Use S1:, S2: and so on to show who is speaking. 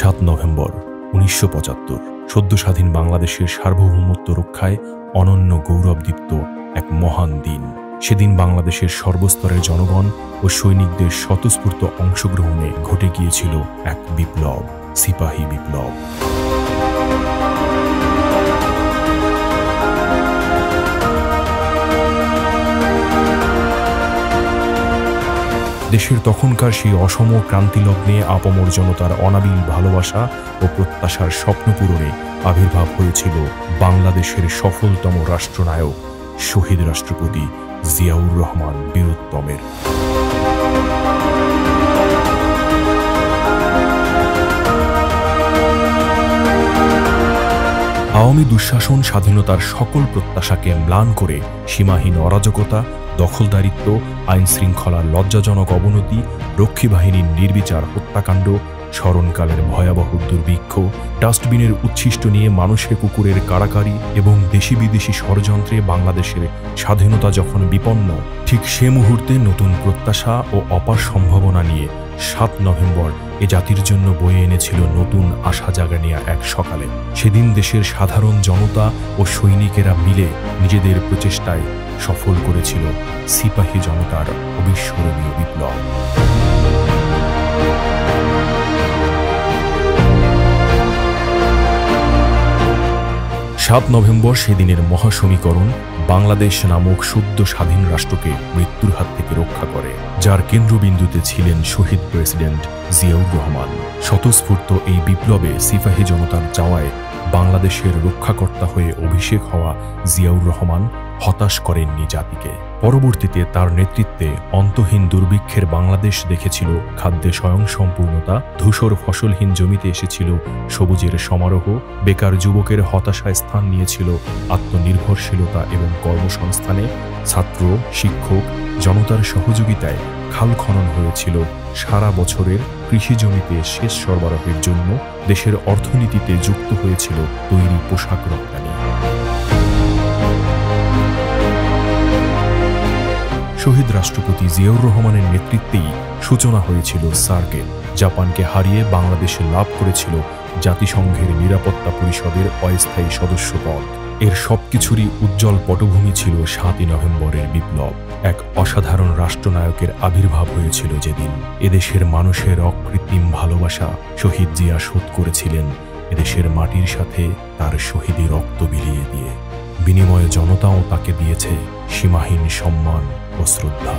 S1: ৭ November ১৯৭৫ সদ্য স্বাধীন বাংলাদেশের সার্বভৌমত্ব রক্ষায় অনন্য গৌরবদীপ্ত এক মহান দিন। সেদিন বাংলাদেশের সর্বস্তরের জনগণ ও সৈনিকদের স্বতঃস্ফূর্ত অংশগ্রহণে ঘটে গিয়েছিল এক বিপ্লব, সিপাহী বিপ্লব। দেশের তখনকার সেই অসম ক্রান্তিলগ্নে আপামর জনতার অনাবিল ভালোবাসা ও প্রত্যাশার স্বপ্ন পূরণে আবির্ভাব হয়েছিল বাংলাদেশের সফলতম রাষ্ট্রনায়ক শহীদ রাষ্ট্রপতি জিয়াউর রহমান বীরোত্তমের। আওয়ামী দুঃশাসন স্বাধীনতার সকল প্রত্যাশাকে ম্লান করে সীমাহীন অরাজকতা, দখলদারিত্ব, আইন শৃঙ্খলার লজ্জাজনক অবনতি, রক্ষী বাহিনীর নির্বিচার হত্যাকাণ্ড, স্মরণকালের ভয়াবহ দুর্ভিক্ষ, ডাস্টবিনের উচ্ছিষ্ট নিয়ে মানুষের কুকুরের কাড়াকাড়ি এবং দেশি বিদেশি ষড়যন্ত্রে বাংলাদেশের স্বাধীনতা যখন বিপন্ন, ঠিক সে মুহূর্তে নতুন প্রত্যাশা ও অপার সম্ভাবনা নিয়ে ৭ নভেম্বর এ জাতির জন্য বয়ে এনেছিল নতুন আশা জাগানিয়া এক সকালে। সেদিন দেশের সাধারণ জনতা ও সৈনিকেরা মিলে নিজেদের প্রচেষ্টায় সফল করেছিল সিপাহী জনতার অবিস্মরণীয় বিপ্লব। ৭ নভেম্বর সেদিনের মহাসমীকরণ বাংলাদেশ নামক সদ্য স্বাধীন রাষ্ট্রকে মৃত্যুর হাত থেকে রক্ষা করে, যার কেন্দ্রবিন্দুতে ছিলেন শহীদ প্রেসিডেন্ট জিয়াউর রহমান। স্বতঃস্ফূর্ত এই বিপ্লবে সিপাহী জনতার চাওয়ায় বাংলাদেশের রক্ষাকর্তা হয়ে অভিষেক হওয়া জিয়াউর রহমান হতাশ করেননি জাতিকে। পরবর্তীতে তার নেতৃত্বে অন্তহীন দুর্ভিক্ষের বাংলাদেশ দেখেছিল খাদ্যে স্বয়ংসম্পূর্ণতা, ধূসর ফসলহীন জমিতে এসেছিল সবুজের সমারোহ, বেকার যুবকের হতাশায় স্থান নিয়েছিল আত্মনির্ভরশীলতা এবং কর্মসংস্থানে, ছাত্র, শিক্ষক, জনতার সহযোগিতায় খাল খনন হয়েছিল সারা বছরের কৃষি জমিতে সেচ সরবরাহের জন্য, দেশের অর্থনীতিতে যুক্ত হয়েছিল তৈরি পোশাক রপ্তানি। শহীদ রাষ্ট্রপতি জিয়াউর রহমানের নেতৃত্বেই সূচনা হয়েছিল সার্কেল। জাপানকে হারিয়ে বাংলাদেশ লাভ করেছিল জাতিসংঘের নিরাপত্তা পরিষদের অস্থায়ী সদস্যপদ। এর সবকিছুরই উজ্জ্বল পটভূমি ছিল ৭ নভেম্বরের বিপ্লব। এক অসাধারণ রাষ্ট্রনায়কের আবির্ভাব হয়েছিল যেদিন। এদেশের মানুষের অকৃত্রিম ভালোবাসা শহীদ জিয়া শোধ করেছিলেন এদেশের মাটির সাথে তার শহীদি রক্ত বিলিয়ে দিয়ে। বিনিময়ে জনতাও তাকে দিয়েছে সীমাহীন সম্মান ও শ্রদ্ধা।